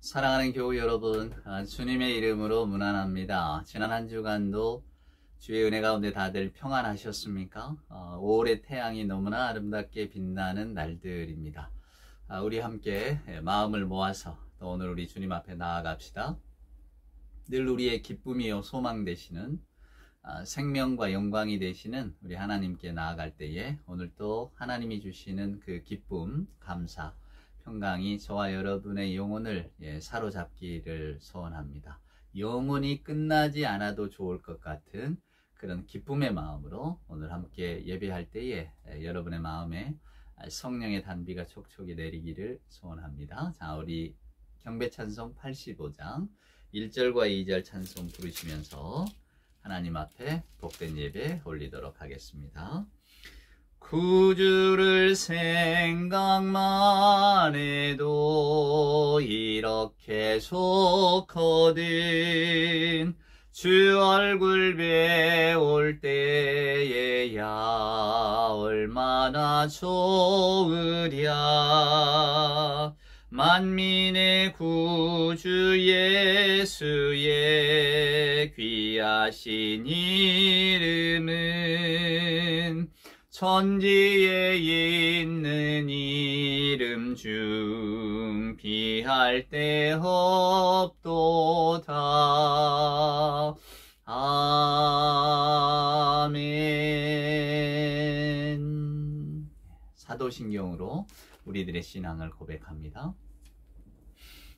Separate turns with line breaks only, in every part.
사랑하는 교우 여러분, 주님의 이름으로 문안합니다. 지난 한 주간도 주의 은혜 가운데 다들 평안하셨습니까? 5월의 태양이 너무나 아름답게 빛나는 날들입니다. 우리 함께 마음을 모아서 또 오늘 우리 주님 앞에 나아갑시다. 늘 우리의 기쁨이요 소망 되시는 생명과 영광이 되시는 우리 하나님께 나아갈 때에 오늘 또 하나님이 주시는 그 기쁨, 감사, 평강이 저와 여러분의 영혼을 사로잡기를 소원합니다. 영원히 끝나지 않아도 좋을 것 같은 그런 기쁨의 마음으로 오늘 함께 예배할 때에 여러분의 마음에 성령의 단비가 촉촉히 내리기를 소원합니다. 자, 우리 경배찬송 85장 1절과 2절 찬송 부르시면서 하나님 앞에 복된 예배 올리도록 하겠습니다. 구주를 생각만 해도 이렇게 좋거든. 주 얼굴 배울 때에야 얼마나 좋으랴. 만민의 구주 예수의 귀하신 이름은 천지에 있는 이름 중 비할 데 없도다. 아멘. 사도신경으로 우리들의 신앙을 고백합니다.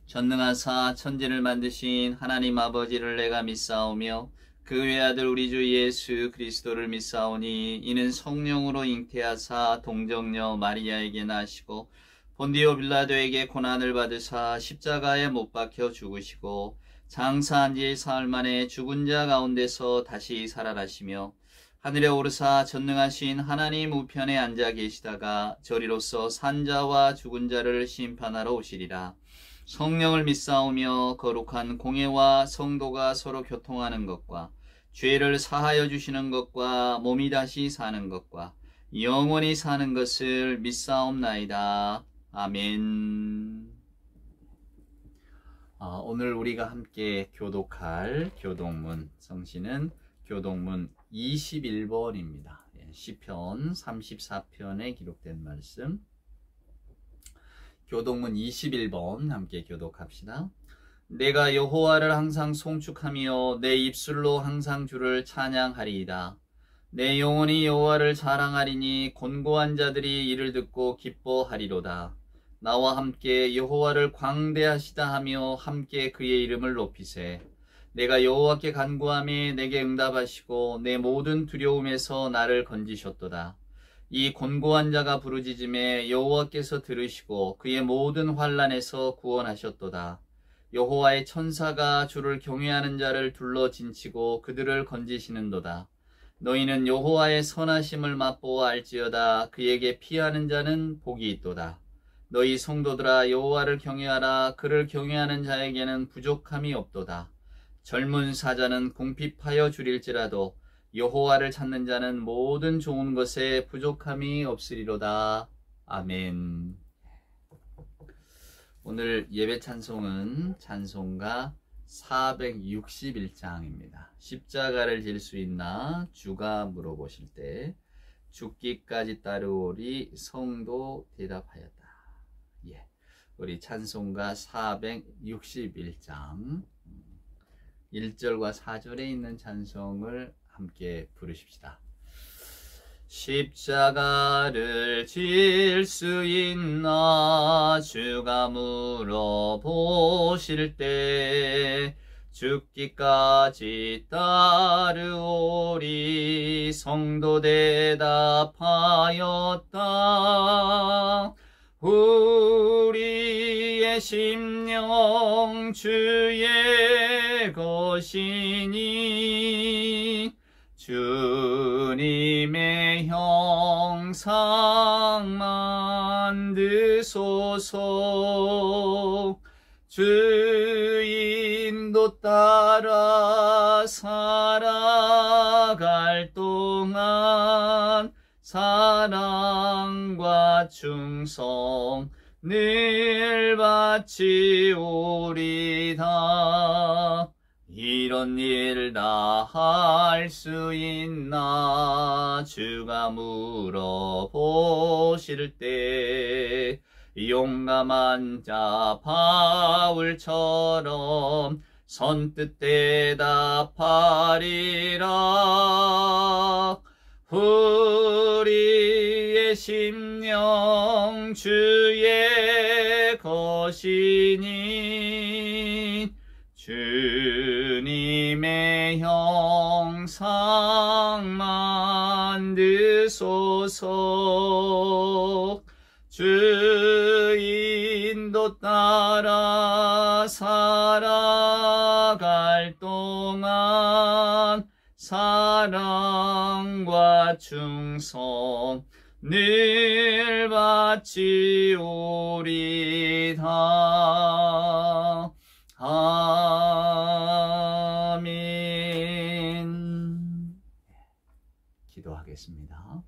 전능하사 천지를 만드신 하나님 아버지를 내가 믿사오며 그 외아들 우리 주 예수 그리스도를 믿사오니 이는 성령으로 잉태하사 동정녀 마리아에게 나시고 본디오 빌라도에게 고난을 받으사 십자가에 못 박혀 죽으시고 장사한 지 사흘 만에 죽은 자 가운데서 다시 살아나시며 하늘에 오르사 전능하신 하나님 우편에 앉아 계시다가 저리로서 산자와 죽은 자를 심판하러 오시리라. 성령을 믿사오며 거룩한 공예와 성도가 서로 교통하는 것과 죄를 사하여 주시는 것과 몸이 다시 사는 것과 영원히 사는 것을 믿사옵나이다. 아멘. 오늘 우리가 함께 교독할 교독문 성시는 교독문 21번입니다. 시편 34편에 기록된 말씀 교독문 21번 함께 교독합시다. 내가 여호와를 항상 송축하며 내 입술로 항상 주를 찬양하리이다. 내 영혼이 여호와를 자랑하리니 곤고한 자들이 이를 듣고 기뻐하리로다. 나와 함께 여호와를 광대하시다 하며 함께 그의 이름을 높이세. 내가 여호와께 간구하며 내게 응답하시고 내 모든 두려움에서 나를 건지셨도다. 이 곤고한 자가 부르짖음에 여호와께서 들으시고 그의 모든 환난에서 구원하셨도다. 여호와의 천사가 주를 경외하는 자를 둘러 진치고 그들을 건지시는도다. 너희는 여호와의 선하심을 맛보아 알지어다. 그에게 피하는 자는 복이 있도다. 너희 성도들아 여호와를 경외하라. 그를 경외하는 자에게는 부족함이 없도다. 젊은 사자는 궁핍하여 줄일지라도 여호와를 찾는 자는 모든 좋은 것에 부족함이 없으리로다. 아멘. 오늘 예배 찬송은 찬송가 461장입니다. 십자가를 질 수 있나 주가 물어보실 때 죽기까지 따르오리 성도 대답하였다. 우리 찬송가 461장 1절과 4절에 있는 찬송을 함께 부르십시다. 십자가를 질 수 있나 주가 물어보실 때 죽기까지 따르오리 성도 대답하였다. 우리의 심령 주의 것이니 주님의 형상 만드소서. 주인도 따라 살아갈 동안 사랑과 충성 늘 바치오리다. 이런 일 다 할 수 있나 주가 물어보실 때 용감한 자 바울처럼 선뜻 대답하리라. 우리의 심령 주의 것이니 주님의 형상 만드소서. 주 인도 따라 살아갈 동안 사랑과 충성 늘 바치오리다. 아멘. 기도하겠습니다.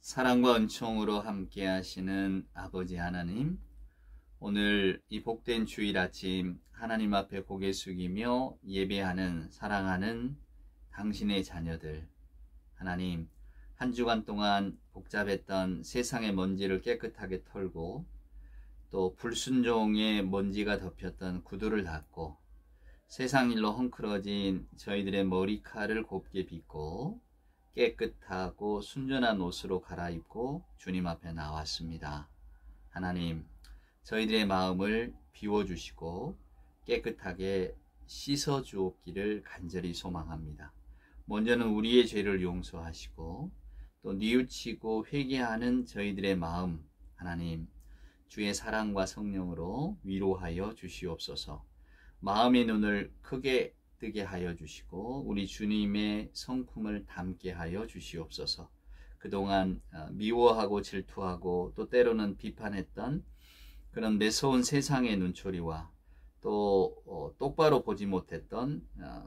사랑과 은총으로 함께 하시는 아버지 하나님, 오늘 이 복된 주일 아침 하나님 앞에 고개 숙이며 예배하는 사랑하는 당신의 자녀들, 하나님, 한 주간 동안 복잡했던 세상의 먼지를 깨끗하게 털고 또 불순종의 먼지가 덮였던 구두를 닦고 세상 일로 헝클어진 저희들의 머리칼을 곱게 빗고 깨끗하고 순전한 옷으로 갈아입고 주님 앞에 나왔습니다. 하나님, 저희들의 마음을 비워주시고 깨끗하게 씻어주옵기를 간절히 소망합니다. 먼저는 우리의 죄를 용서하시고 또 뉘우치고 회개하는 저희들의 마음, 하나님, 주의 사랑과 성령으로 위로하여 주시옵소서. 마음의 눈을 크게 뜨게 하여 주시고 우리 주님의 성품을 담게 하여 주시옵소서. 그동안 미워하고 질투하고 또 때로는 비판했던 그런 매서운 세상의 눈초리와 또 똑바로 보지 못했던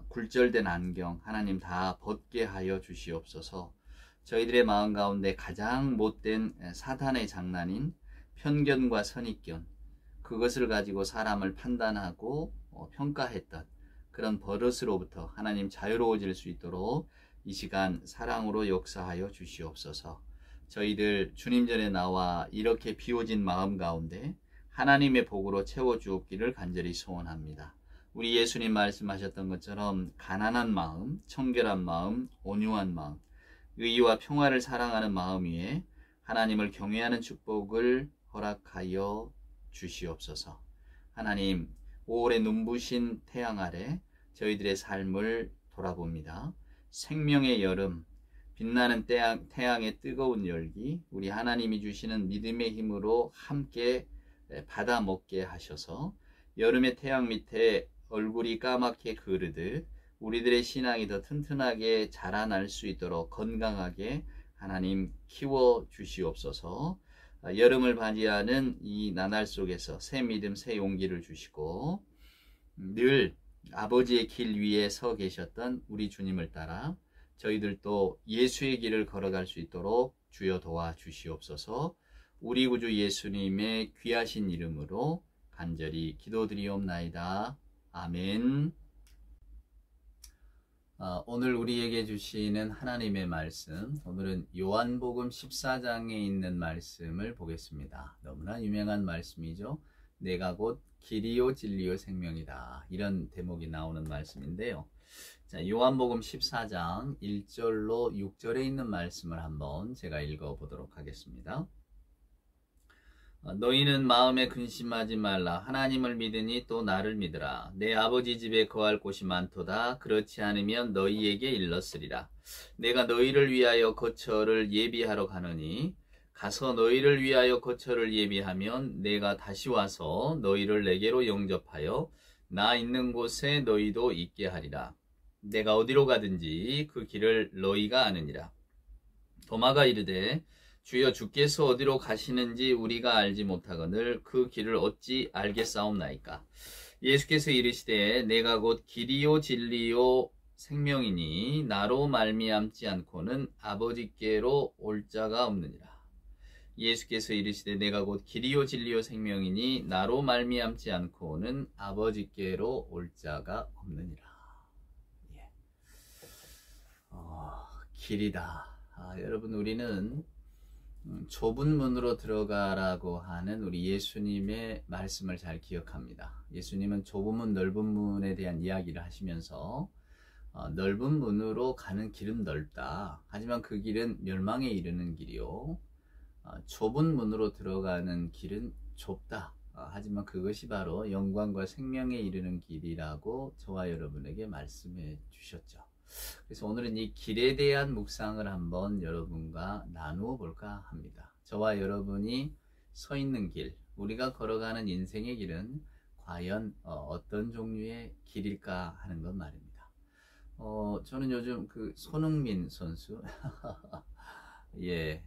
굴절된 안경, 하나님 다 벗게 하여 주시옵소서. 저희들의 마음 가운데 가장 못된 사탄의 장난인 편견과 선입견, 그것을 가지고 사람을 판단하고 평가했던 그런 버릇으로부터 하나님 자유로워질 수 있도록 이 시간 사랑으로 역사하여 주시옵소서. 저희들 주님 전에 나와 이렇게 비워진 마음 가운데 하나님의 복으로 채워주옵기를 간절히 소원합니다. 우리 예수님 말씀하셨던 것처럼 가난한 마음, 청결한 마음, 온유한 마음, 의와 평화를 사랑하는 마음 위에 하나님을 경외하는 축복을 허락하여 주시옵소서. 하나님, 5월의 눈부신 태양 아래 저희들의 삶을 돌아봅니다. 생명의 여름, 빛나는 태양의 뜨거운 열기, 우리 하나님이 주시는 믿음의 힘으로 함께 받아 먹게 하셔서 여름의 태양 밑에 얼굴이 까맣게 그르듯 우리들의 신앙이 더 튼튼하게 자라날 수 있도록 건강하게 하나님 키워 주시옵소서. 여름을 맞이하는 이 나날 속에서 새 믿음, 새 용기를 주시고 늘 아버지의 길 위에 서 계셨던 우리 주님을 따라 저희들도 예수의 길을 걸어갈 수 있도록 주여 도와주시옵소서. 우리 구주 예수님의 귀하신 이름으로 간절히 기도드리옵나이다. 아멘. 오늘 우리에게 주시는 하나님의 말씀, 오늘은 요한복음 14장에 있는 말씀을 보겠습니다. 너무나 유명한 말씀이죠. 내가 곧 길이요 진리요 생명이다, 이런 대목이 나오는 말씀인데요. 자, 요한복음 14장 1절로 6절에 있는 말씀을 한번 제가 읽어보도록 하겠습니다. 너희는 마음에 근심하지 말라. 하나님을 믿으니 또 나를 믿으라. 내 아버지 집에 거할 곳이 많도다. 그렇지 않으면 너희에게 일렀으리라. 내가 너희를 위하여 거처를 예비하러 가느니 가서 너희를 위하여 거처를 예비하면 내가 다시 와서 너희를 내게로 영접하여 나 있는 곳에 너희도 있게 하리라. 내가 어디로 가든지 그 길을 너희가 아느니라. 도마가 이르되 주여, 주께서 어디로 가시는지 우리가 알지 못하거늘 그 길을 어찌 알겠사옵나이까. 예수께서 이르시되 내가 곧 길이요 진리요 생명이니 나로 말미암지 않고는 아버지께로 올 자가 없느니라. 예수께서 이르시되 내가 곧 길이요 진리요 생명이니 나로 말미암지 않고는 아버지께로 올 자가 없느니라. 예. 길이다. 여러분, 우리는 좁은 문으로 들어가라고 하는 우리 예수님의 말씀을 잘 기억합니다. 예수님은 좁은 문, 넓은 문에 대한 이야기를 하시면서 넓은 문으로 가는 길은 넓다. 하지만 그 길은 멸망에 이르는 길이요. 좁은 문으로 들어가는 길은 좁다. 하지만 그것이 바로 영광과 생명에 이르는 길이라고 저와 여러분에게 말씀해 주셨죠. 그래서 오늘은 이 길에 대한 묵상을 한번 여러분과 나누어 볼까 합니다. 저와 여러분이 서 있는 길, 우리가 걸어가는 인생의 길은 과연 어떤 종류의 길일까 하는 것 말입니다. 저는 요즘 그 손흥민 선수 예,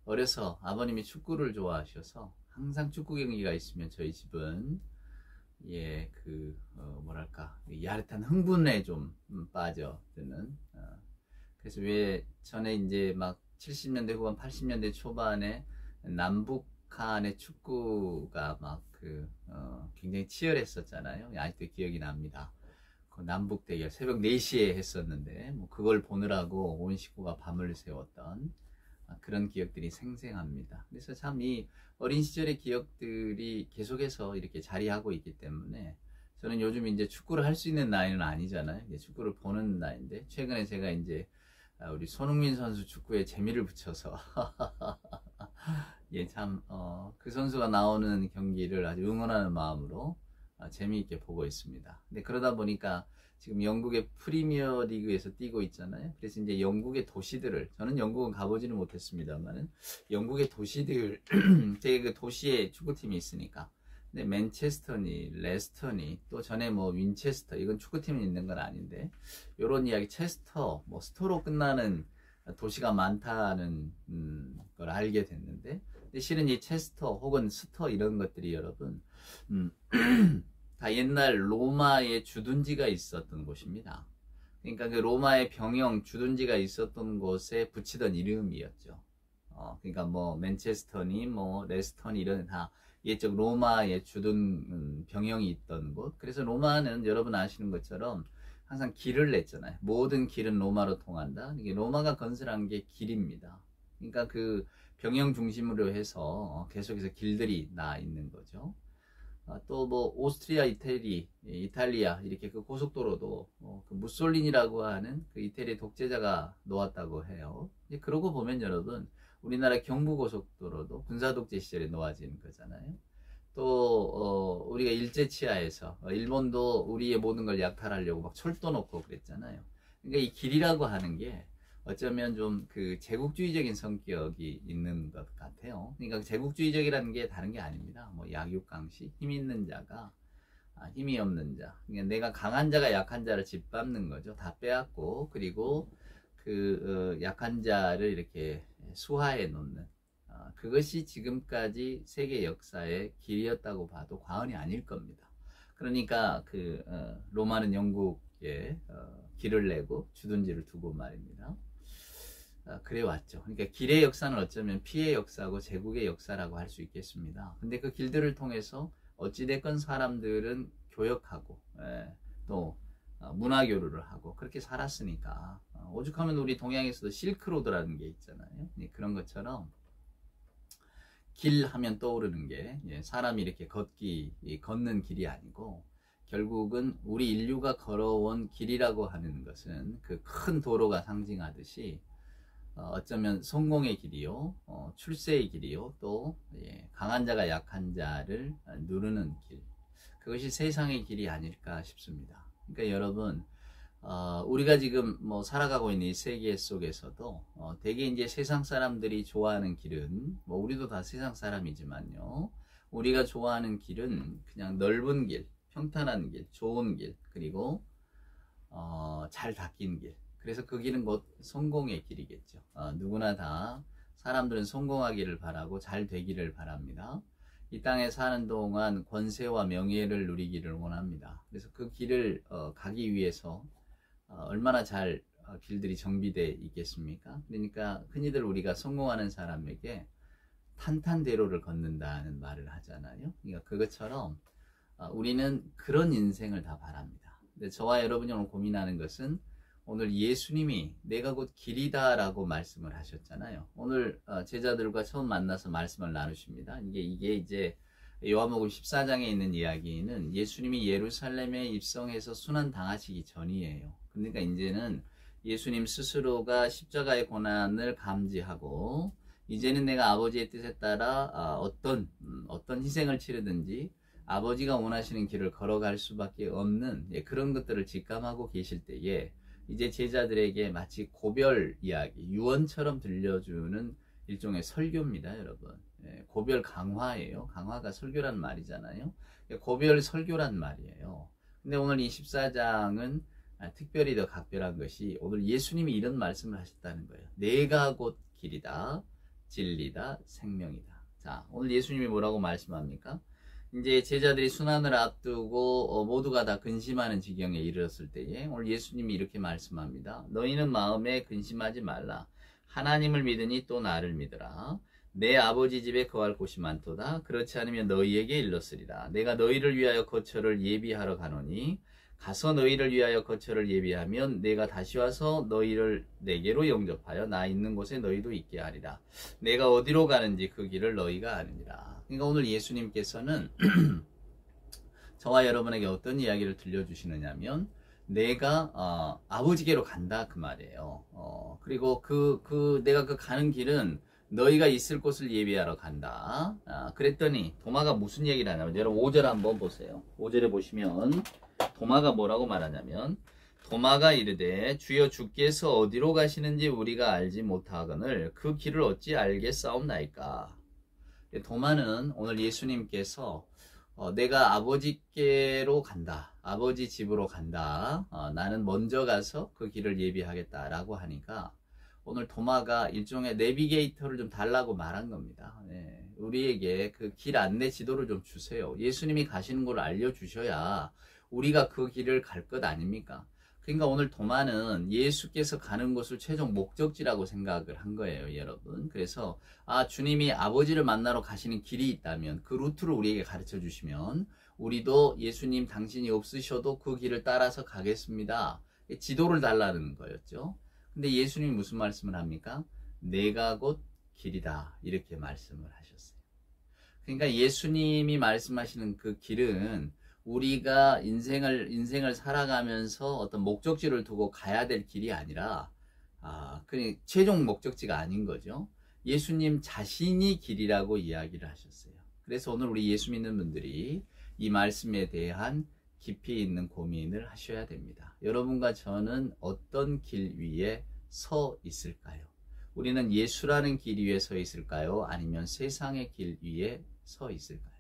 어려서 아버님이 축구를 좋아하셔서 항상 축구 경기가 있으면 저희 집은 뭐랄까, 야릇한 흥분에 좀 빠져드는. 그래서 왜 전에 이제 막 70년대 후반 80년대 초반에 남북 간의 축구가 막 굉장히 치열했었잖아요. 아직도 기억이 납니다. 그 남북 대결 새벽 4시에 했었는데 뭐 그걸 보느라고 온 식구가 밤을 새웠던 그런 기억들이 생생합니다. 그래서 참 이 어린 시절의 기억들이 계속해서 이렇게 자리하고 있기 때문에 저는 요즘 이제 축구를 할 수 있는 나이는 아니잖아요. 이제 축구를 보는 나이인데 최근에 제가 이제 우리 손흥민 선수 축구에 재미를 붙여서 예, 참 그 선수가 나오는 경기를 아주 응원하는 마음으로 재미있게 보고 있습니다. 근데 그러다 보니까 지금 영국의 프리미어 리그에서 뛰고 있잖아요. 그래서 이제 영국의 도시들을, 저는 영국은 가보지는 못했습니다만은 영국의 도시들 제 그 도시에 축구팀이 있으니까. 근데 맨체스터니, 레스터니, 또 전에 뭐 윈체스터, 이건 축구팀이 있는 건 아닌데 요런 이야기, 체스터, 뭐 스토로 끝나는 도시가 많다는 걸 알게 됐는데, 근데 실은 이 체스터 혹은 스터 이런 것들이 여러분 다 옛날 로마의 주둔지가 있었던 곳입니다. 그러니까 그 로마의 병영 주둔지가 있었던 곳에 붙이던 이름이었죠. 그러니까 뭐 맨체스터니 뭐 레스터니 이런 다 옛적 로마의 주둔 병영이 있던 곳. 그래서 로마는 여러분 아시는 것처럼 항상 길을 냈잖아요. 모든 길은 로마로 통한다. 이게 로마가 건설한 게 길입니다. 그러니까 그 병영 중심으로 해서 계속해서 길들이 나 있는 거죠. 또 뭐 오스트리아, 이탈리아 이렇게 그 고속도로도 그 무솔리니라고 하는 그 이태리 독재자가 놓았다고 해요. 그러고 보면 여러분, 우리나라 경부고속도로도 군사독재 시절에 놓아진 거잖아요. 또 우리가 일제치하에서 일본도 우리의 모든 걸 약탈하려고 막 철도 놓고 그랬잖아요. 그러니까 이 길이라고 하는 게 어쩌면 좀 그 제국주의적인 성격이 있는 것 같아요. 그러니까 제국주의적이라는 게 다른 게 아닙니다. 뭐 약육강식, 힘 있는 자가 힘이 없는 자, 그러니까 내가 강한 자가 약한 자를 짓밟는 거죠. 다 빼앗고, 그리고 그 약한 자를 이렇게 수하해 놓는, 그것이 지금까지 세계 역사의 길이었다고 봐도 과언이 아닐 겁니다. 그러니까 그 로마는 영국에 길을 내고 주둔지를 두고 말입니다. 그래 왔죠. 그러니까 길의 역사는 어쩌면 피의 역사고 제국의 역사라고 할 수 있겠습니다. 근데 그 길들을 통해서 어찌됐건 사람들은 교역하고 또 문화교류를 하고 그렇게 살았으니까, 오죽하면 우리 동양에서도 실크로드라는 게 있잖아요. 그런 것처럼 길 하면 떠오르는 게 사람이 이렇게 걷는 길이 아니고, 결국은 우리 인류가 걸어온 길이라고 하는 것은 그 큰 도로가 상징하듯이 어쩌면 성공의 길이요, 출세의 길이요, 또 강한 자가 약한 자를 누르는 길, 그것이 세상의 길이 아닐까 싶습니다. 그러니까 여러분, 우리가 지금 뭐 살아가고 있는 이 세계 속에서도 대개 이제 세상 사람들이 좋아하는 길은, 뭐 우리도 다 세상 사람이지만요, 우리가 좋아하는 길은 그냥 넓은 길, 평탄한 길, 좋은 길, 그리고 잘 닦인 길. 그래서 그 길은 곧 성공의 길이겠죠. 누구나 다 사람들은 성공하기를 바라고 잘 되기를 바랍니다. 이 땅에 사는 동안 권세와 명예를 누리기를 원합니다. 그래서 그 길을 가기 위해서 얼마나 잘 길들이 정비되어 있겠습니까? 그러니까 흔히들 우리가 성공하는 사람에게 탄탄대로를 걷는다는 말을 하잖아요. 그러니까 그것처럼 우리는 그런 인생을 다 바랍니다. 근데 저와 여러분이 오늘 고민하는 것은 오늘 예수님이 내가 곧 길이다 라고 말씀을 하셨잖아요. 오늘 제자들과 처음 만나서 말씀을 나누십니다. 이게 이제 요한복음 14장에 있는 이야기는 예수님이 예루살렘에 입성해서 순환 당하시기 전이에요. 그러니까 이제는 예수님 스스로가 십자가의 고난을 감지하고 이제는 내가 아버지의 뜻에 따라 어떤 희생을 치르든지 아버지가 원하시는 길을 걸어갈 수밖에 없는 그런 것들을 직감하고 계실 때에 이제 제자들에게 마치 고별 이야기, 유언처럼 들려주는 일종의 설교입니다, 여러분. 고별 강화예요. 강화가 설교란 말이잖아요. 고별 설교란 말이에요. 근데 오늘 이 14장은 특별히 더 각별한 것이 오늘 예수님이 이런 말씀을 하셨다는 거예요. 내가 곧 길이다, 진리다, 생명이다. 자, 오늘 예수님이 뭐라고 말씀합니까? 이제 제자들이 순환을 앞두고 모두가 다 근심하는 지경에 이르렀을 때에 오늘 예수님이 이렇게 말씀합니다. 너희는 마음에 근심하지 말라. 하나님을 믿으니 또 나를 믿으라. 내 아버지 집에 거할 곳이 많도다. 그렇지 않으면 너희에게 일렀으리라. 내가 너희를 위하여 거처를 예비하러 가노니 가서 너희를 위하여 거처를 예비하면 내가 다시 와서 너희를 내게로 영접하여 나 있는 곳에 너희도 있게 하리라. 내가 어디로 가는지 그 길을 너희가 아느니라. 그러니까 오늘 예수님께서는 저와 여러분에게 어떤 이야기를 들려주시느냐면 내가 아버지께로 간다 그 말이에요. 그리고 내가 그 가는 길은 너희가 있을 곳을 예비하러 간다. 그랬더니 도마가 무슨 얘기를 하냐면 여러분 5절 한번 보세요. 5절에 보시면 도마가 뭐라고 말하냐면 도마가 이르되 주여 주께서 어디로 가시는지 우리가 알지 못하거늘 그 길을 어찌 알겠사옵나이까. 도마는 오늘 예수님께서 내가 아버지께로 간다. 아버지 집으로 간다. 나는 먼저 가서 그 길을 예비하겠다라고 하니까 오늘 도마가 일종의 내비게이터를 좀 달라고 말한 겁니다. 우리에게 그 길 안내 지도를 좀 주세요. 예수님이 가시는 걸 알려주셔야 우리가 그 길을 갈 것 아닙니까? 그러니까 오늘 도마는 예수께서 가는 곳을 최종 목적지라고 생각을 한 거예요, 여러분. 그래서 주님이 아버지를 만나러 가시는 길이 있다면 그 루트를 우리에게 가르쳐 주시면 우리도 예수님 당신이 없으셔도 그 길을 따라서 가겠습니다. 지도를 달라는 거였죠. 근데 예수님이 무슨 말씀을 합니까? 내가 곧 길이다 이렇게 말씀을 하셨어요. 그러니까 예수님이 말씀하시는 그 길은 우리가 인생을 살아가면서 어떤 목적지를 두고 가야 될 길이 아니라 그냥 최종 목적지가 아닌 거죠. 예수님 자신이 길이라고 이야기를 하셨어요. 그래서 오늘 우리 예수 믿는 분들이 이 말씀에 대한 깊이 있는 고민을 하셔야 됩니다. 여러분과 저는 어떤 길 위에 서 있을까요? 우리는 예수라는 길 위에 서 있을까요? 아니면 세상의 길 위에 서 있을까요?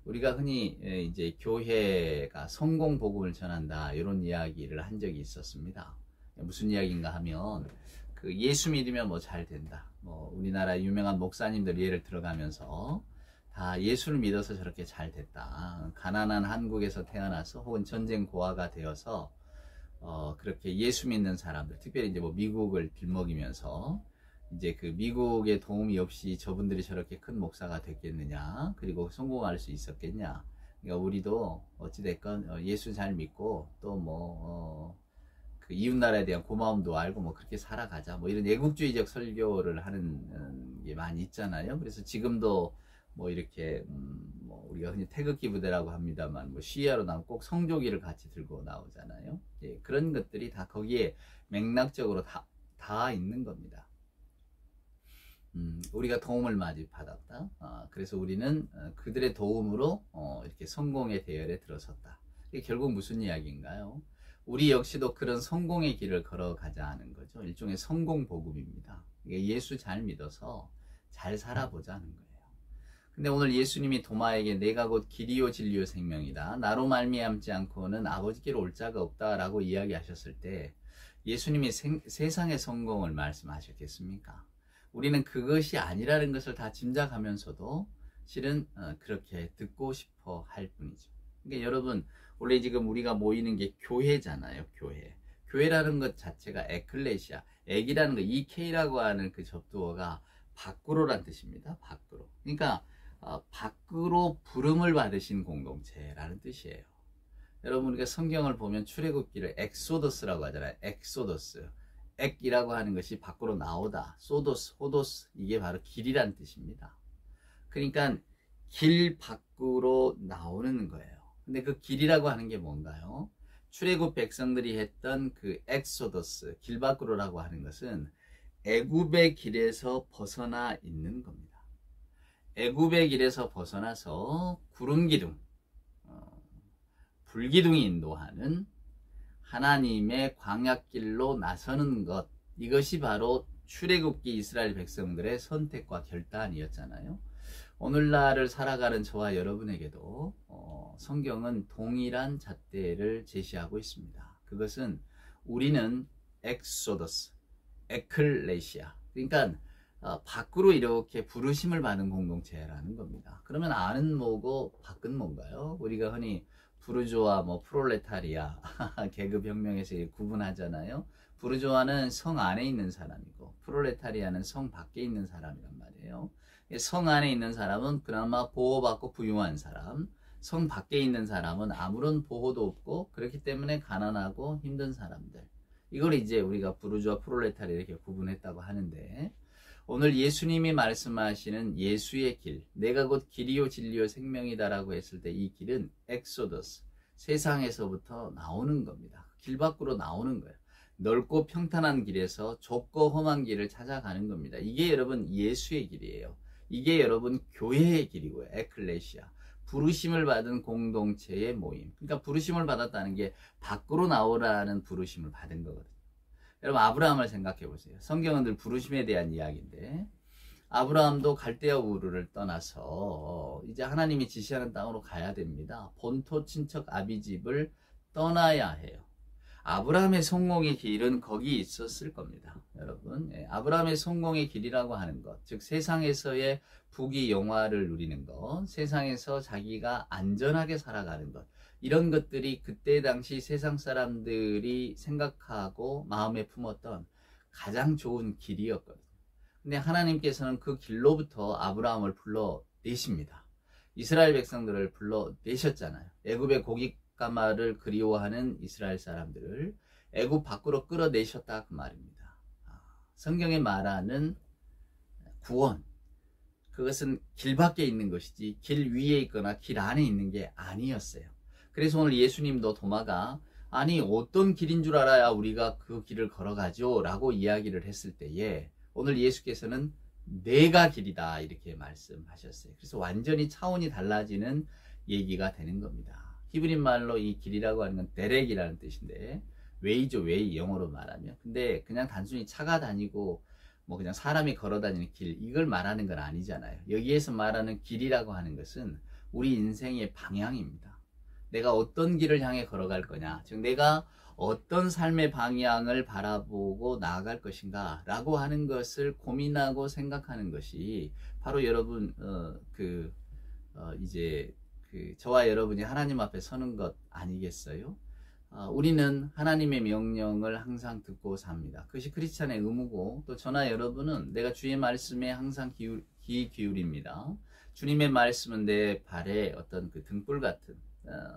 우리가 흔히 이제 교회가 성공 복음을 전한다 이런 이야기를 한 적이 있었습니다. 무슨 이야기인가 하면 그 예수 믿으면 뭐 잘 된다. 뭐 우리나라 유명한 목사님들 예를 들어가면서 다 예수를 믿어서 저렇게 잘 됐다. 가난한 한국에서 태어나서 혹은 전쟁 고아가 되어서 그렇게 예수 믿는 사람들, 특별히 이제 뭐 미국을 빌먹이면서 이제 그 미국의 도움이 없이 저분들이 저렇게 큰 목사가 됐겠느냐, 그리고 성공할 수 있었겠냐. 그러니까 우리도 어찌됐건 예수 잘 믿고 또 뭐 그 이웃나라에 대한 고마움도 알고 뭐 그렇게 살아가자, 뭐 이런 애국주의적 설교를 하는 게 많이 있잖아요. 그래서 지금도 뭐 이렇게 뭐 우리가 흔히 태극기 부대라고 합니다만 뭐 시위하러 나면 꼭 성조기를 같이 들고 나오잖아요. 예, 그런 것들이 다 거기에 맥락적으로 다 있는 겁니다. 우리가 도움을 많이 받았다. 그래서 우리는 그들의 도움으로 이렇게 성공의 대열에 들어섰다. 이게 결국 무슨 이야기인가요? 우리 역시도 그런 성공의 길을 걸어가자 하는 거죠. 일종의 성공 복음입니다. 예수 잘 믿어서 잘 살아보자는 거예요. 근데 오늘 예수님이 도마에게 내가 곧 길이요 진리요 생명이다. 나로 말미암지 않고는 아버지께로 올 자가 없다라고 이야기하셨을 때 예수님이 세상의 성공을 말씀하셨겠습니까? 우리는 그것이 아니라는 것을 다 짐작하면서도 실은 그렇게 듣고 싶어 할 뿐이죠. 그러니까 여러분, 원래 지금 우리가 모이는 게 교회잖아요. 교회라는 것 자체가 에클레시아, 액이라는 거, EK라고 하는 그 접두어가 밖으로란 뜻입니다. 밖으로. 그러니까 밖으로 부름을 받으신 공동체라는 뜻이에요. 여러분 우리가 성경을 보면 출애굽기를 엑소더스라고 하잖아요. 엑소더스. 엑이라고 하는 것이 밖으로 나오다. 소도스, 호도스 이게 바로 길이란 뜻입니다. 그러니까 길 밖으로 나오는 거예요. 근데 그 길이라고 하는 게 뭔가요? 출애굽 백성들이 했던 그 엑소더스, 길 밖으로라고 하는 것은 애굽의 길에서 벗어나 있는 겁니다. 애굽의 길에서 벗어나서 구름기둥, 불기둥이 인도하는 하나님의 광야길로 나서는 것, 이것이 바로 출애굽기 이스라엘 백성들의 선택과 결단이었잖아요. 오늘날을 살아가는 저와 여러분에게도 성경은 동일한 잣대를 제시하고 있습니다. 그것은 우리는 엑소더스, 에클레시아, 그러니까 밖으로 이렇게 부르심을 받은 공동체라는 겁니다. 그러면 안은 뭐고 밖은 뭔가요? 우리가 흔히 부르조아, 프롤레타리아, 계급혁명에서 구분하잖아요. 부르조아는 성 안에 있는 사람이고 프롤레타리아는 성 밖에 있는 사람이란 말이에요. 성 안에 있는 사람은 그나마 보호받고 부유한 사람, 성 밖에 있는 사람은 아무런 보호도 없고 그렇기 때문에 가난하고 힘든 사람들. 이걸 이제 우리가 부르주아 프롤레타리아 이렇게 구분했다고 하는데, 오늘 예수님이 말씀하시는 예수의 길, 내가 곧 길이요 진리요 생명이다라고 했을 때 이 길은 엑소더스, 세상에서부터 나오는 겁니다. 길 밖으로 나오는 거예요. 넓고 평탄한 길에서 좁고 험한 길을 찾아가는 겁니다. 이게 여러분 예수의 길이에요. 이게 여러분 교회의 길이고요. 에클레시아. 부르심을 받은 공동체의 모임. 그러니까 부르심을 받았다는 게 밖으로 나오라는 부르심을 받은 거거든요. 여러분 아브라함을 생각해 보세요. 성경은 늘 부르심에 대한 이야기인데, 아브라함도 갈대아 우르를 떠나서 이제 하나님이 지시하는 땅으로 가야 됩니다. 본토 친척 아비집을 떠나야 해요. 아브라함의 성공의 길은 거기 있었을 겁니다. 여러분, 아브라함의 성공의 길이라고 하는 것, 즉 세상에서의 부귀 영화를 누리는 것, 세상에서 자기가 안전하게 살아가는 것, 이런 것들이 그때 당시 세상 사람들이 생각하고 마음에 품었던 가장 좋은 길이었거든요. 근데 하나님께서는 그 길로부터 아브라함을 불러내십니다. 이스라엘 백성들을 불러내셨잖아요. 애굽의 고깃가마를 그리워하는 이스라엘 사람들을 애굽 밖으로 끌어내셨다 그 말입니다. 성경에 말하는 구원, 그것은 길 밖에 있는 것이지 길 위에 있거나 길 안에 있는 게 아니었어요. 그래서 오늘 예수님도 도마가 아니 어떤 길인 줄 알아야 우리가 그 길을 걸어가죠 라고 이야기를 했을 때에 오늘 예수께서는 내가 길이다 이렇게 말씀하셨어요. 그래서 완전히 차원이 달라지는 얘기가 되는 겁니다. 히브리 말로 이 길이라고 하는 건 데렉이라는 뜻인데 웨이죠, 웨이 영어로 말하면. 근데 그냥 단순히 차가 다니고 그냥 사람이 걸어 다니는 길, 이걸 말하는 건 아니잖아요. 여기에서 말하는 길이라고 하는 것은 우리 인생의 방향입니다. 내가 어떤 길을 향해 걸어갈 거냐, 즉 내가 어떤 삶의 방향을 바라보고 나아갈 것인가 라고 하는 것을 고민하고 생각하는 것이 바로 여러분 이제 저와 여러분이 하나님 앞에 서는 것 아니겠어요? 우리는 하나님의 명령을 항상 듣고 삽니다. 그것이 크리스찬의 의무고, 또 저나 여러분은 내가 주의 말씀에 항상 귀 기울입니다. 주님의 말씀은 내 발에 어떤 그 등불 같은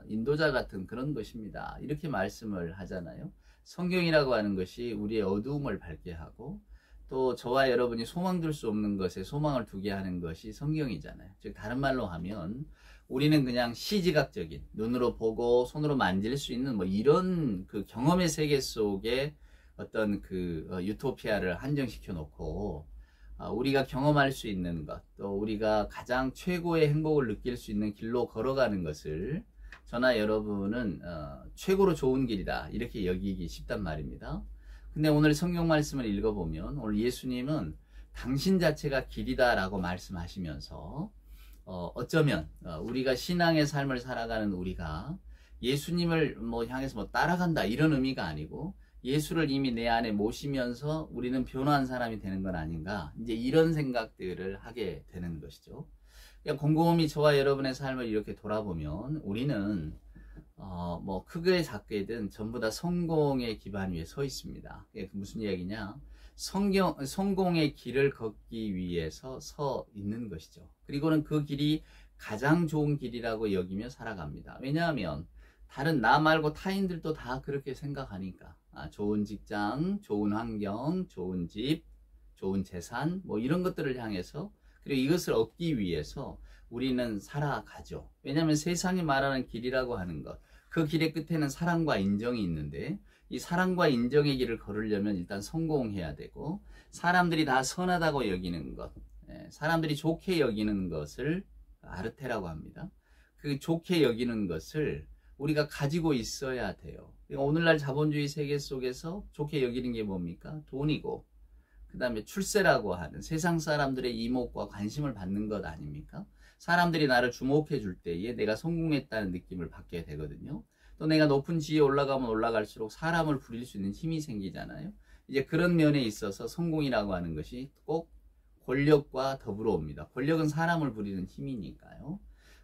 인도자 같은 그런 것입니다. 이렇게 말씀을 하잖아요. 성경이라고 하는 것이 우리의 어두움을 밝게 하고, 또 저와 여러분이 소망 둘 수 없는 것에 소망을 두게 하는 것이 성경이잖아요. 즉 다른 말로 하면 우리는 그냥 시지각적인, 눈으로 보고 손으로 만질 수 있는 이런 그 경험의 세계 속에 어떤 그 유토피아를 한정시켜 놓고 우리가 경험할 수 있는 것, 또 우리가 가장 최고의 행복을 느낄 수 있는 길로 걸어가는 것을 저나 여러분은 최고로 좋은 길이다 이렇게 여기기 쉽단 말입니다. 근데 오늘 성경 말씀을 읽어보면 오늘 예수님은 당신 자체가 길이다 라고 말씀하시면서 어쩌면 우리가 신앙의 삶을 살아가는 우리가 예수님을 향해서 따라간다 이런 의미가 아니고 예수를 이미 내 안에 모시면서 우리는 변화한 사람이 되는 건 아닌가, 이제 이런 생각들을 하게 되는 것이죠. 그러니까 곰곰이 저와 여러분의 삶을 이렇게 돌아보면 우리는 크게 작게든 전부 다 성공의 기반 위에 서 있습니다. 그게 무슨 이야기냐, 성공의 길을 걷기 위해서 서 있는 것이죠. 그리고는 그 길이 가장 좋은 길이라고 여기며 살아갑니다. 왜냐하면 다른 나 말고 타인들도 다 그렇게 생각하니까. 좋은 직장, 좋은 환경, 좋은 집, 좋은 재산, 뭐 이런 것들을 향해서, 그리고 이것을 얻기 위해서 우리는 살아가죠. 왜냐하면 세상이 말하는 길이라고 하는 것, 그 길의 끝에는 사랑과 인정이 있는데, 이 사랑과 인정의 길을 걸으려면 일단 성공해야 되고, 사람들이 다 선하다고 여기는 것, 사람들이 좋게 여기는 것을 아르테라고 합니다. 그 좋게 여기는 것을 우리가 가지고 있어야 돼요. 오늘날 자본주의 세계 속에서 좋게 여기는 게 뭡니까? 돈이고, 그 다음에 출세라고 하는 세상 사람들의 이목과 관심을 받는 것 아닙니까? 사람들이 나를 주목해 줄 때에 내가 성공했다는 느낌을 받게 되거든요. 또 내가 높은 지위에 올라가면 올라갈수록 사람을 부릴 수 있는 힘이 생기잖아요. 이제 그런 면에 있어서 성공이라고 하는 것이 꼭 권력과 더불어 옵니다. 권력은 사람을 부리는 힘이니까요.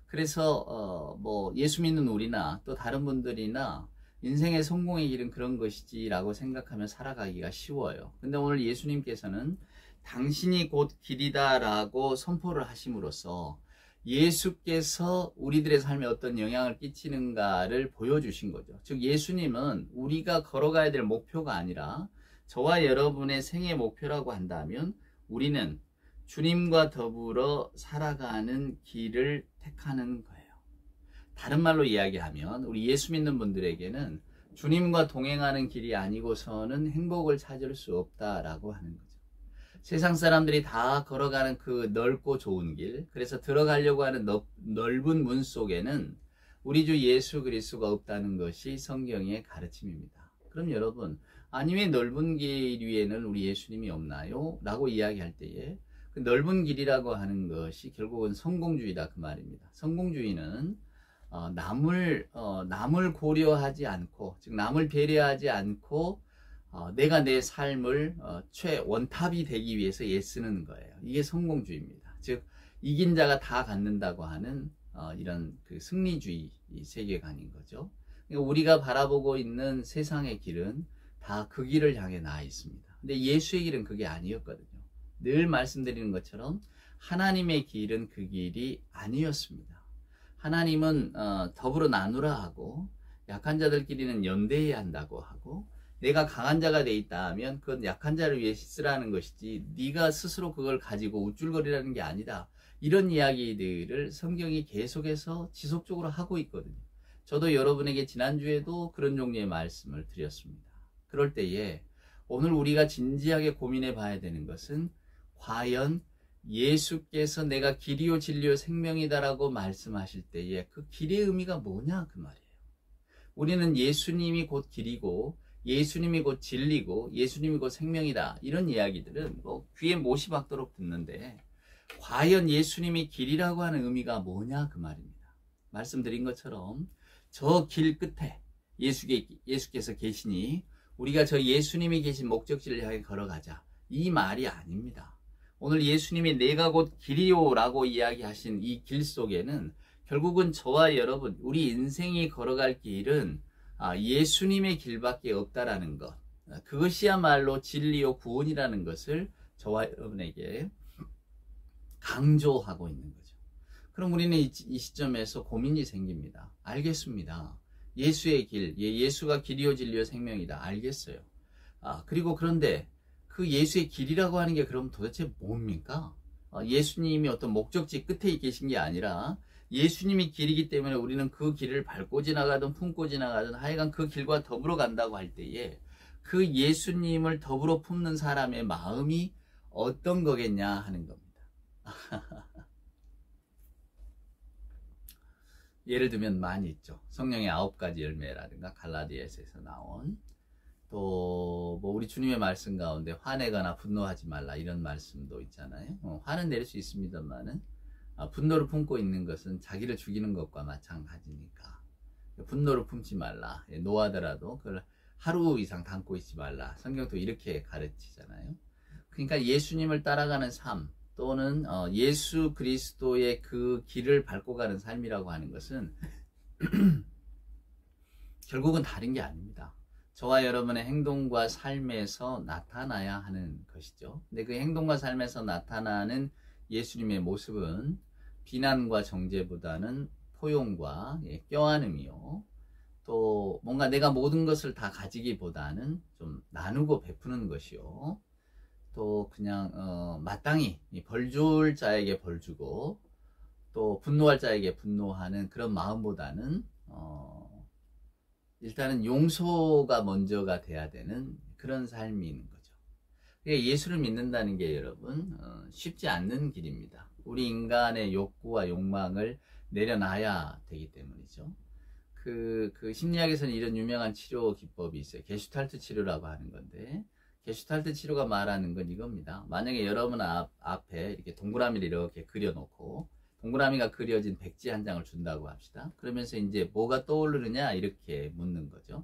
그래서 뭐 예수 믿는 우리나 또 다른 분들이나 인생의 성공의 길은 그런 것이지라고 생각하며 살아가기가 쉬워요. 근데 오늘 예수님께서는 당신이 곧 길이다라고 선포를 하심으로써 예수께서 우리들의 삶에 어떤 영향을 끼치는가를 보여주신 거죠. 즉 예수님은 우리가 걸어가야 될 목표가 아니라 저와 여러분의 생애 목표라고 한다면 우리는 주님과 더불어 살아가는 길을 택하는 거예요. 다른 말로 이야기하면 우리 예수 믿는 분들에게는 주님과 동행하는 길이 아니고서는 행복을 찾을 수 없다라고 하는 거죠. 세상 사람들이 다 걸어가는 그 넓고 좋은 길, 그래서 들어가려고 하는 넓은 문 속에는 우리 주 예수 그리스도가 없다는 것이 성경의 가르침입니다. 그럼 여러분, 아니 왜 넓은 길 위에는 우리 예수님이 없나요? 라고 이야기할 때에 그 넓은 길이라고 하는 것이 결국은 성공주의다 그 말입니다. 성공주의는 남을 고려하지 않고, 즉 남을 배려하지 않고 내가 내 삶을 최원탑이 되기 위해서 애쓰는 거예요. 이게 성공주의입니다. 즉 이긴 자가 다 갖는다고 하는 이런 그 승리주의 세계관인 거죠. 그러니까 우리가 바라보고 있는 세상의 길은 다 그 길을 향해 나아 있습니다. 근데 예수의 길은 그게 아니었거든요. 늘 말씀드리는 것처럼 하나님의 길은 그 길이 아니었습니다. 하나님은 더불어 나누라 하고 약한 자들끼리는 연대해야 한다고 하고 내가 강한 자가 돼 있다 하면 그건 약한 자를 위해 쓰라는 것이지 네가 스스로 그걸 가지고 우쭐거리라는 게 아니다. 이런 이야기들을 성경이 계속해서 지속적으로 하고 있거든요. 저도 여러분에게 지난주에도 그런 종류의 말씀을 드렸습니다. 그럴 때에 오늘 우리가 진지하게 고민해 봐야 되는 것은 과연 예수께서 내가 길이요 진리요 생명이다라고 말씀하실 때에 그 길의 의미가 뭐냐 그 말이에요. 우리는 예수님이 곧 길이고 예수님이 곧 진리고 예수님이 곧 생명이다 이런 이야기들은 뭐 귀에 못이 박도록 듣는데 과연 예수님이 길이라고 하는 의미가 뭐냐 그 말입니다. 말씀드린 것처럼 저 길 끝에 예수께서 계시니 우리가 저 예수님이 계신 목적지를 향해 걸어가자 이 말이 아닙니다. 오늘 예수님이 내가 곧 길이요라고 이야기하신 이 길 속에는 결국은 저와 여러분 우리 인생이 걸어갈 길은 예수님의 길밖에 없다라는 것, 그것이야말로 진리요 구원이라는 것을 저와 여러분에게 강조하고 있는 거죠. 그럼 우리는 이 시점에서 고민이 생깁니다. 알겠습니다. 예수의 길, 예수가 길이요 진리요 생명이다. 알겠어요. 그리고 그런데 그 예수의 길이라고 하는 게 그럼 도대체 뭡니까? 예수님이 어떤 목적지 끝에 계신 게 아니라 예수님이 길이기 때문에 우리는 그 길을 밟고 지나가든 품고 지나가든 하여간 그 길과 더불어 간다고 할 때에 그 예수님을 더불어 품는 사람의 마음이 어떤 거겠냐 하는 겁니다. 예를 들면 많이 있죠. 성령의 9가지 열매라든가 갈라디아서에서 나온 또 뭐 우리 주님의 말씀 가운데 화내거나 분노하지 말라 이런 말씀도 있잖아요. 화는 낼 수 있습니다만은 분노를 품고 있는 것은 자기를 죽이는 것과 마찬가지니까 분노를 품지 말라. 노하더라도 그걸 하루 이상 담고 있지 말라. 성경도 이렇게 가르치잖아요. 그러니까 예수님을 따라가는 삶 또는 예수 그리스도의 그 길을 밟고 가는 삶이라고 하는 것은 결국은 다른 게 아닙니다. 저와 여러분의 행동과 삶에서 나타나야 하는 것이죠. 근데 그 행동과 삶에서 나타나는 예수님의 모습은 비난과 정죄보다는 포용과 껴안음이요. 또 뭔가 내가 모든 것을 다 가지기보다는 좀 나누고 베푸는 것이요. 또 그냥 마땅히 벌 줄 자에게 벌 주고 또 분노할 자에게 분노하는 그런 마음보다는 일단은 용서가 먼저가 돼야 되는 그런 삶이 있는 거죠. 예수를 믿는다는 게 여러분 쉽지 않는 길입니다. 우리 인간의 욕구와 욕망을 내려놔야 되기 때문이죠. 그 심리학에서는 이런 유명한 치료 기법이 있어요. 게슈탈트 치료라고 하는 건데, 게슈탈트 치료가 말하는 건 이겁니다. 만약에 여러분 앞에 이렇게 동그라미를 이렇게 그려놓고 동그라미가 그려진 백지 한 장을 준다고 합시다. 그러면서 이제 뭐가 떠오르느냐 이렇게 묻는 거죠.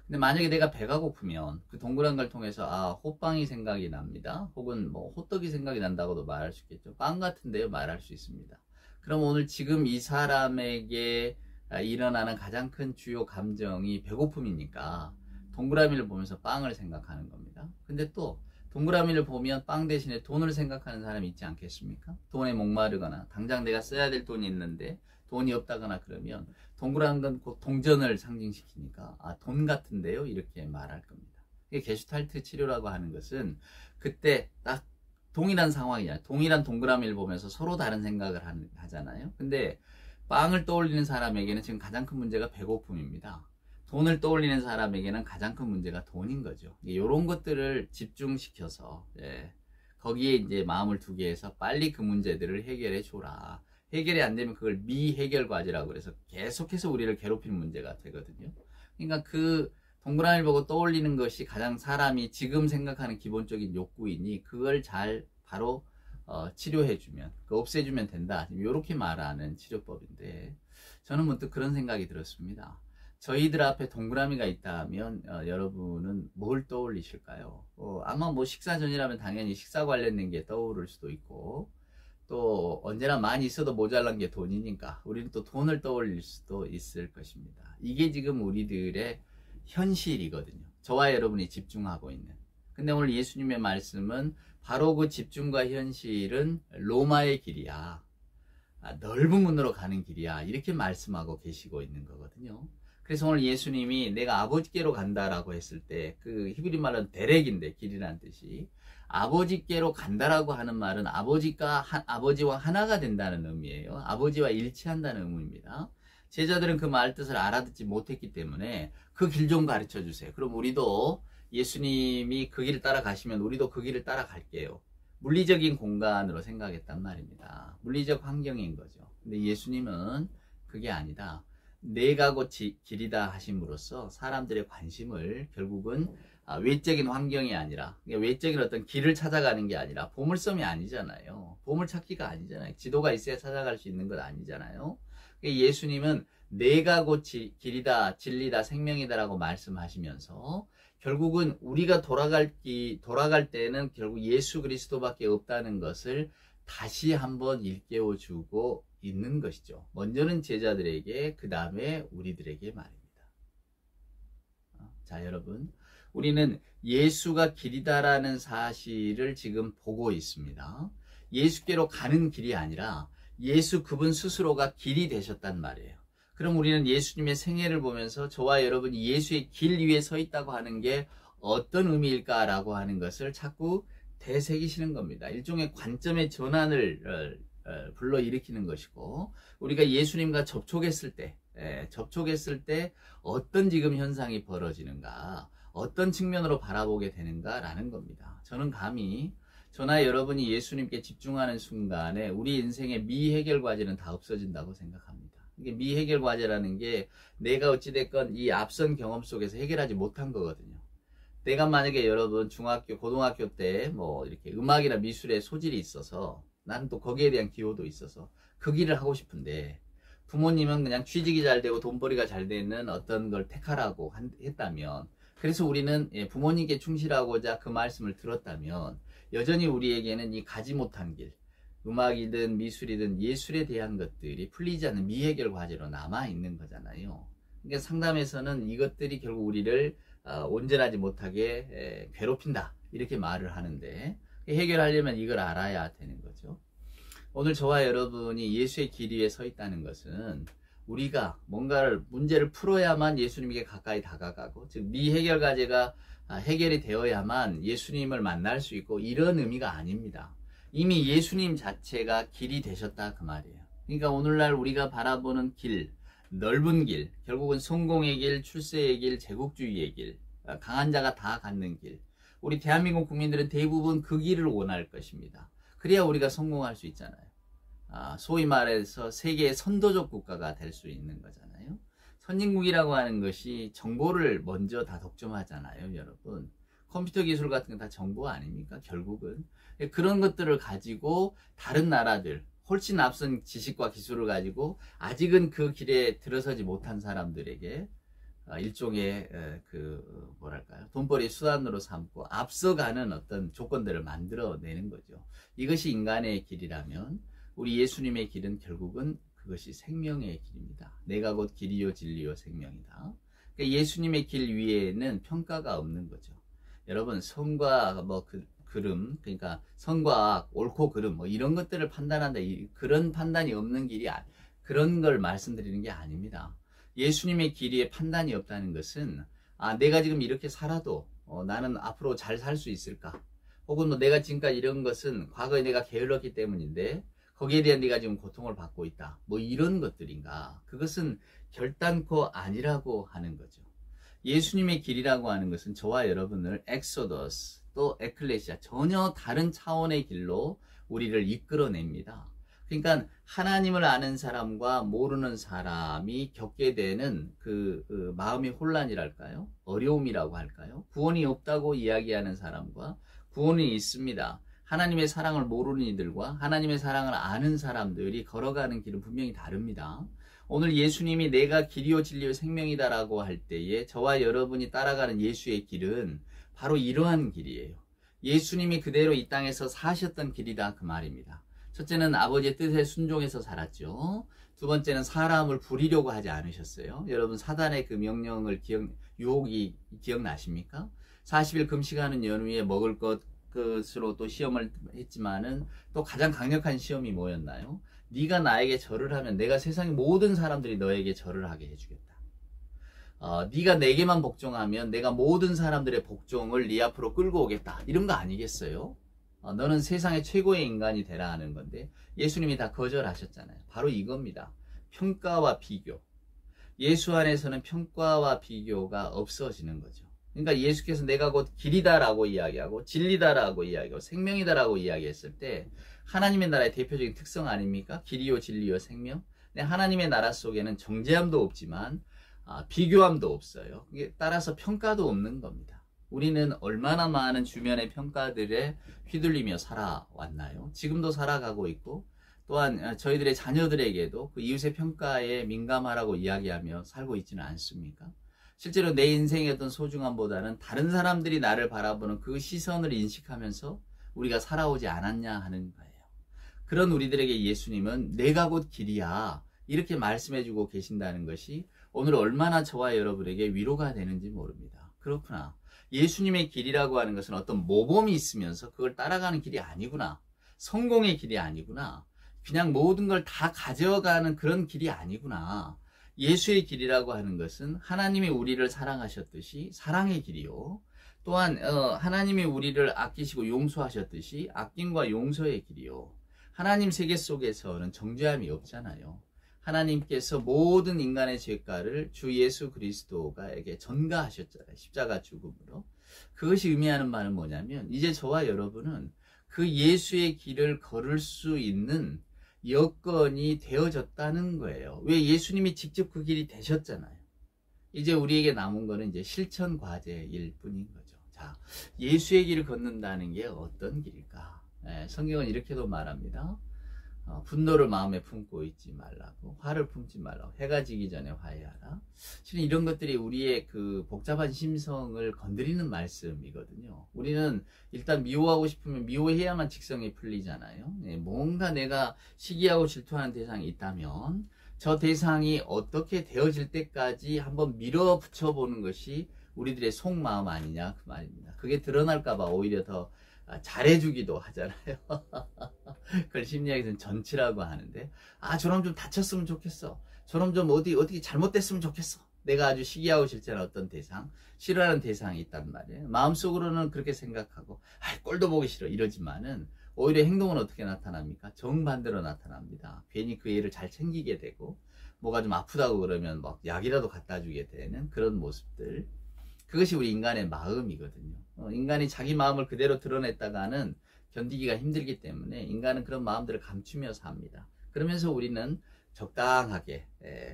근데 만약에 내가 배가 고프면 그 동그란 걸 통해서 호빵이 생각이 납니다. 혹은 뭐 호떡이 생각이 난다고도 말할 수 있겠죠. 빵 같은데요 말할 수 있습니다. 그럼 오늘 지금 이 사람에게 일어나는 가장 큰 주요 감정이 배고픔이니까 동그라미를 보면서 빵을 생각하는 겁니다. 근데 또 동그라미를 보면 빵 대신에 돈을 생각하는 사람이 있지 않겠습니까? 돈에 목마르거나 당장 내가 써야 될 돈이 있는데 돈이 없다거나 그러면 동그란 건 곧 동전을 상징시키니까 돈 같은데요 이렇게 말할 겁니다. 이게 게슈탈트 치료라고 하는 것은 그때 딱 동일한 상황이야. 동일한 동그라미를 보면서 서로 다른 생각을 하잖아요. 근데 빵을 떠올리는 사람에게는 지금 가장 큰 문제가 배고픔입니다. 돈을 떠올리는 사람에게는 가장 큰 문제가 돈인 거죠. 이런 것들을 집중시켜서 거기에 이제 마음을 두게 해서 빨리 그 문제들을 해결해 줘라. 해결이 안 되면 그걸 미해결 과제라고 그래서 계속해서 우리를 괴롭히는 문제가 되거든요. 그러니까 그 동그라미를 보고 떠올리는 것이 가장 사람이 지금 생각하는 기본적인 욕구이니 그걸 잘 바로 치료해주면, 없애주면 된다. 이렇게 말하는 치료법인데 저는 문득 그런 생각이 들었습니다. 저희들 앞에 동그라미가 있다면 여러분은 뭘 떠올리실까요? 아마 뭐 식사 전이라면 당연히 식사 관련된 게 떠오를 수도 있고 또 언제나 많이 있어도 모자란 게 돈이니까 우리는 또 돈을 떠올릴 수도 있을 것입니다. 이게 지금 우리들의 현실이거든요. 저와 여러분이 집중하고 있는. 근데 오늘 예수님의 말씀은 바로 그 집중과 현실은 로마의 길이야. 넓은 문으로 가는 길이야. 이렇게 말씀하고 계시고 있는 거거든요. 그래서 오늘 예수님이 내가 아버지께로 간다라고 했을 때 그 히브리 말은 데렉인데 길이라는 뜻이 아버지께로 간다라고 하는 말은 아버지와 하나가 된다는 의미예요. 아버지와 일치한다는 의미입니다. 제자들은 그 말 뜻을 알아듣지 못했기 때문에 그 길 좀 가르쳐 주세요. 그럼 우리도 예수님이 그 길을 따라가시면 우리도 그 길을 따라갈게요. 물리적인 공간으로 생각했단 말입니다. 물리적 환경인 거죠. 근데 예수님은 그게 아니다. 내가 곧 길이다 하심으로써 사람들의 관심을 결국은 외적인 환경이 아니라 외적인 어떤 길을 찾아가는 게 아니라 보물섬이 아니잖아요. 보물찾기가 아니잖아요. 지도가 있어야 찾아갈 수 있는 것 아니잖아요. 예수님은 내가 곧 길이다 진리다 생명이다 라고 말씀하시면서 결국은 우리가 돌아갈 때는 결국 예수 그리스도밖에 없다는 것을 다시 한번 일깨워 주고 있는 것이죠. 먼저는 제자들에게 그 다음에 우리들에게 말입니다. 자 여러분, 우리는 예수가 길이다라는 사실을 지금 보고 있습니다. 예수께로 가는 길이 아니라 예수 그분 스스로가 길이 되셨단 말이에요. 그럼 우리는 예수님의 생애를 보면서 저와 여러분이 예수의 길 위에 서 있다고 하는 게 어떤 의미일까라고 하는 것을 자꾸 되새기시는 겁니다. 일종의 관점의 전환을 불러일으키는 것이고 우리가 예수님과 접촉했을 때 어떤 지금 현상이 벌어지는가, 어떤 측면으로 바라보게 되는가라는 겁니다. 저는 감히 저나 여러분이 예수님께 집중하는 순간에 우리 인생의 미해결 과제는 다 없어진다고 생각합니다. 이게 미해결 과제라는 게 내가 어찌됐건 이 앞선 경험 속에서 해결하지 못한 거거든요. 내가 만약에 여러분 중학교, 고등학교 때 뭐 이렇게 음악이나 미술에 소질이 있어서 나는 또 거기에 대한 기호도 있어서 그 길을 하고 싶은데 부모님은 그냥 취직이 잘 되고 돈벌이가 잘 되는 어떤 걸 택하라고 했다면 그래서 우리는 부모님께 충실하고자 그 말씀을 들었다면 여전히 우리에게는 이 가지 못한 길, 음악이든 미술이든 예술에 대한 것들이 풀리지 않는 미해결 과제로 남아있는 거잖아요. 그러니까 상담에서는 이것들이 결국 우리를 온전하지 못하게 괴롭힌다. 이렇게 말을 하는데 해결하려면 이걸 알아야 되는 거죠. 오늘 저와 여러분이 예수의 길 위에 서 있다는 것은 우리가 뭔가를 문제를 풀어야만 예수님에게 가까이 다가가고 즉 미해결 과제가 해결이 되어야만 예수님을 만날 수 있고 이런 의미가 아닙니다. 이미 예수님 자체가 길이 되셨다 그 말이에요. 그러니까 오늘날 우리가 바라보는 길, 넓은 길, 결국은 성공의 길, 출세의 길, 제국주의의 길, 강한 자가 다 갖는 길. 우리 대한민국 국민들은 대부분 그 길을 원할 것입니다. 그래야 우리가 성공할 수 있잖아요. 소위 말해서 세계의 선도적 국가가 될 수 있는 거잖아요. 선진국이라고 하는 것이 정보를 먼저 다 독점하잖아요, 여러분. 컴퓨터 기술 같은 건 다 정보 아닙니까? 결국은. 그런 것들을 가지고 다른 나라들, 훨씬 앞선 지식과 기술을 가지고 아직은 그 길에 들어서지 못한 사람들에게 일종의 뭐랄까요, 돈벌이 수단으로 삼고 앞서가는 어떤 조건들을 만들어내는 거죠. 이것이 인간의 길이라면 우리 예수님의 길은 결국은 그것이 생명의 길입니다. 내가 곧 길이요 진리요 생명이다. 그러니까 예수님의 길 위에는 평가가 없는 거죠. 여러분 선과 그름, 그러니까 선과 악, 옳고 그름 이런 것들을 판단한다. 그런 판단이 없는 길이 그런 걸 말씀드리는 게 아닙니다. 예수님의 길이에 판단이 없다는 것은 내가 지금 이렇게 살아도 나는 앞으로 잘 살 수 있을까? 혹은 내가 지금까지 이런 것은 과거에 내가 게을렀기 때문인데 거기에 대한 네가 지금 고통을 받고 있다. 이런 것들인가? 그것은 결단코 아니라고 하는 거죠. 예수님의 길이라고 하는 것은 저와 여러분을 엑소더스 또 에클레시아 전혀 다른 차원의 길로 우리를 이끌어냅니다. 그러니까 하나님을 아는 사람과 모르는 사람이 겪게 되는 그 마음의 혼란이랄까요? 어려움이라고 할까요? 구원이 없다고 이야기하는 사람과 구원이 있습니다. 하나님의 사랑을 모르는 이들과 하나님의 사랑을 아는 사람들이 걸어가는 길은 분명히 다릅니다. 오늘 예수님이 내가 길이요 진리요 생명이다라고 할 때에 저와 여러분이 따라가는 예수의 길은 바로 이러한 길이에요. 예수님이 그대로 이 땅에서 사셨던 길이다 그 말입니다. 첫째는 아버지의 뜻에 순종해서 살았죠. 두 번째는 사람을 부리려고 하지 않으셨어요. 여러분 사단의 그 명령을 유혹이 기억나십니까? 40일 금식하는 연후에 먹을 것으로 또 시험을 했지만은 또 가장 강력한 시험이 뭐였나요? 네가 나에게 절을 하면 내가 세상의 모든 사람들이 너에게 절을 하게 해주겠다. 네가 내게만 복종하면 내가 모든 사람들의 복종을 네 앞으로 끌고 오겠다. 이런 거 아니겠어요? 너는 세상의 최고의 인간이 되라 하는 건데 예수님이 다 거절하셨잖아요. 바로 이겁니다. 평가와 비교. 예수 안에서는 평가와 비교가 없어지는 거죠. 그러니까 예수께서 내가 곧 길이다라고 이야기하고 진리다라고 이야기하고 생명이다라고 이야기했을 때 하나님의 나라의 대표적인 특성 아닙니까? 길이요 진리요 생명. 하나님의 나라 속에는 정죄함도 없지만 비교함도 없어요. 따라서 평가도 없는 겁니다. 우리는 얼마나 많은 주변의 평가들에 휘둘리며 살아왔나요? 지금도 살아가고 있고 또한 저희들의 자녀들에게도 그 이웃의 평가에 민감하라고 이야기하며 살고 있지는 않습니까? 실제로 내 인생의 어떤 소중함보다는 다른 사람들이 나를 바라보는 그 시선을 인식하면서 우리가 살아오지 않았냐 하는 거예요. 그런 우리들에게 예수님은 내가 곧 길이야 이렇게 말씀해주고 계신다는 것이 오늘 얼마나 저와 여러분에게 위로가 되는지 모릅니다. 그렇구나. 예수님의 길이라고 하는 것은 어떤 모범이 있으면서 그걸 따라가는 길이 아니구나. 성공의 길이 아니구나. 그냥 모든 걸 다 가져가는 그런 길이 아니구나. 예수의 길이라고 하는 것은 하나님이 우리를 사랑하셨듯이 사랑의 길이요. 또한 하나님이 우리를 아끼시고 용서하셨듯이 아낌과 용서의 길이요. 하나님 세계 속에서는 정죄함이 없잖아요. 하나님께서 모든 인간의 죄가를 주 예수 그리스도가에게 전가하셨잖아요. 십자가 죽음으로. 그것이 의미하는 말은 뭐냐면 이제 저와 여러분은 그 예수의 길을 걸을 수 있는 여건이 되어졌다는 거예요. 왜? 예수님이 직접 그 길이 되셨잖아요. 이제 우리에게 남은 거는 이제 실천 과제일 뿐인 거죠. 자, 예수의 길을 걷는다는 게 어떤 길일까? 성경은 이렇게도 말합니다. 분노를 마음에 품고 있지 말라고, 화를 품지 말라고, 해가 지기 전에 화해하라. 실은 이런 것들이 우리의 그 복잡한 심성을 건드리는 말씀이거든요. 우리는 일단 미워하고 싶으면 미워해야만 직성이 풀리잖아요. 뭔가 내가 시기하고 질투하는 대상이 있다면 저 대상이 어떻게 되어질 때까지 한번 밀어붙여 보는 것이 우리들의 속마음 아니냐 그 말입니다. 그게 드러날까봐 오히려 더 잘해주기도 하잖아요. 그걸 심리학에서는 전치라고 하는데, 저놈 좀 다쳤으면 좋겠어. 저놈 좀 어떻게 잘못됐으면 좋겠어. 내가 아주 시기하고 싫지않은 어떤 대상, 싫어하는 대상이 있단 말이에요. 마음속으로는 그렇게 생각하고 꼴도 보기 싫어 이러지만은 오히려 행동은 어떻게 나타납니까? 정반대로 나타납니다. 괜히 그 애를 잘 챙기게 되고, 뭐가 좀 아프다고 그러면 막 약이라도 갖다 주게 되는 그런 모습들. 그것이 우리 인간의 마음이거든요. 인간이 자기 마음을 그대로 드러냈다가는 견디기가 힘들기 때문에 인간은 그런 마음들을 감추며 삽니다. 그러면서 우리는 적당하게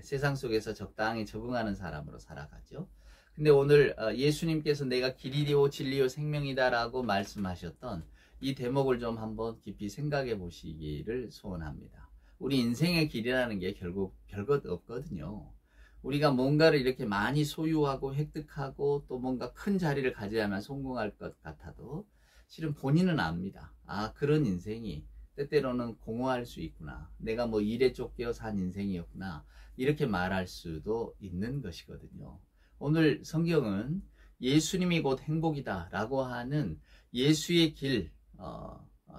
세상 속에서 적당히 적응하는 사람으로 살아가죠. 근데 오늘 예수님께서 내가 길이요 진리요 생명이다 라고 말씀하셨던 이 대목을 좀 한번 깊이 생각해 보시기를 소원합니다. 우리 인생의 길이라는 게 결국 별것 없거든요. 우리가 뭔가를 이렇게 많이 소유하고 획득하고 또 뭔가 큰 자리를 가져야만 성공할 것 같아도 실은 본인은 압니다. 그런 인생이 때때로는 공허할 수 있구나. 내가 뭐 일에 쫓겨 산 인생이었구나. 이렇게 말할 수도 있는 것이거든요. 오늘 성경은 예수님이 곧 행복이다 라고 하는 예수의 길,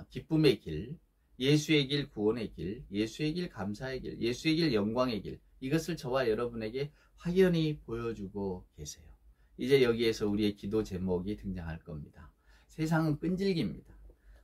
기쁨의 길, 예수의 길, 구원의 길, 예수의 길, 감사의 길, 예수의 길, 영광의 길, 이것을 저와 여러분에게 확연히 보여주고 계세요. 이제 여기에서 우리의 기도 제목이 등장할 겁니다. 세상은 끈질깁니다.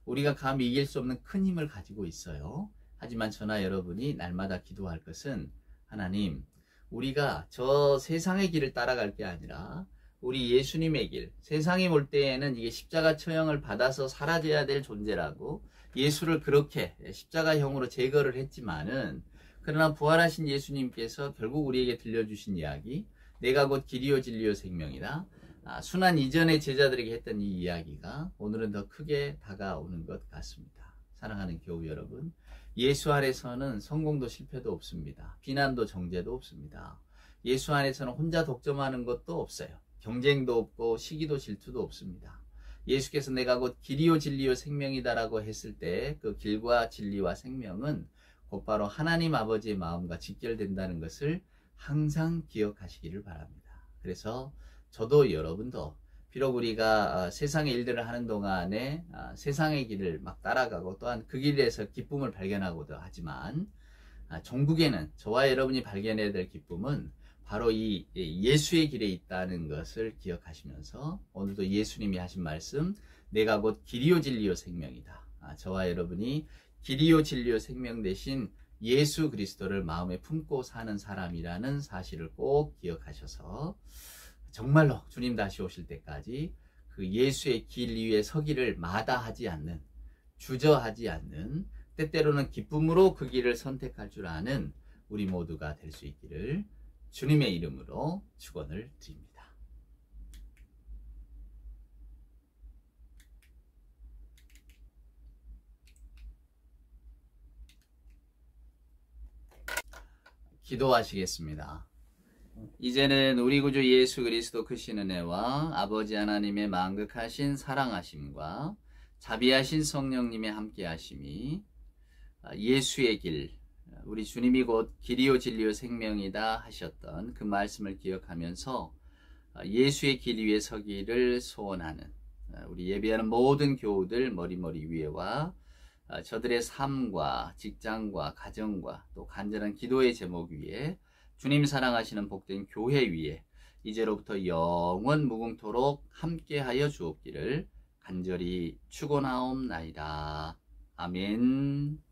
우리가 감히 이길 수 없는 큰 힘을 가지고 있어요. 하지만 저나 여러분이 날마다 기도할 것은, 하나님, 우리가 저 세상의 길을 따라갈 게 아니라 우리 예수님의 길, 세상이 볼 때에는 이게 십자가 처형을 받아서 사라져야 될 존재라고 예수를 그렇게 십자가형으로 제거를 했지만은, 그러나 부활하신 예수님께서 결국 우리에게 들려주신 이야기, 내가 곧 길이요 진리요 생명이다. 순환 이전의 제자들에게 했던 이 이야기가 오늘은 더 크게 다가오는 것 같습니다. 사랑하는 교우 여러분, 예수 안에서는 성공도 실패도 없습니다. 비난도 정죄도 없습니다. 예수 안에서는 혼자 독점하는 것도 없어요. 경쟁도 없고 시기도 질투도 없습니다. 예수께서 내가 곧 길이요 진리요 생명이다라고 했을 때 그 길과 진리와 생명은 곧바로 하나님 아버지의 마음과 직결된다는 것을 항상 기억하시기를 바랍니다. 그래서 저도 여러분도 비록 우리가 세상의 일들을 하는 동안에 세상의 길을 막 따라가고 또한 그 길에서 기쁨을 발견하고도 하지만, 종국에는 저와 여러분이 발견해야 될 기쁨은 바로 이 예수의 길에 있다는 것을 기억하시면서, 오늘도 예수님이 하신 말씀, 내가 곧 길이요 진리요 생명이다. 저와 여러분이 길이요 진리요 생명 대신 예수 그리스도를 마음에 품고 사는 사람이라는 사실을 꼭 기억하셔서 정말로 주님 다시 오실 때까지 그 예수의 길 위에 서기를 마다하지 않는, 주저하지 않는, 때때로는 기쁨으로 그 길을 선택할 줄 아는 우리 모두가 될 수 있기를 주님의 이름으로 축원을 드립니다. 기도하시겠습니다. 이제는 우리 구주 예수 그리스도 크신 은혜와 아버지 하나님의 만극하신 사랑하심과 자비하신 성령님의 함께하심이 예수의 길, 우리 주님이 곧 길이요 진리요 생명이다 하셨던 그 말씀을 기억하면서 예수의 길 위에 서기를 소원하는 우리 예배하는 모든 교우들 머리머리 위에와 저들의 삶과 직장과 가정과 또 간절한 기도의 제목 위에, 주님 사랑하시는 복된 교회 위에 이제로부터 영원 무궁토록 함께하여 주옵기를 간절히 축원하옵나이다. 아멘.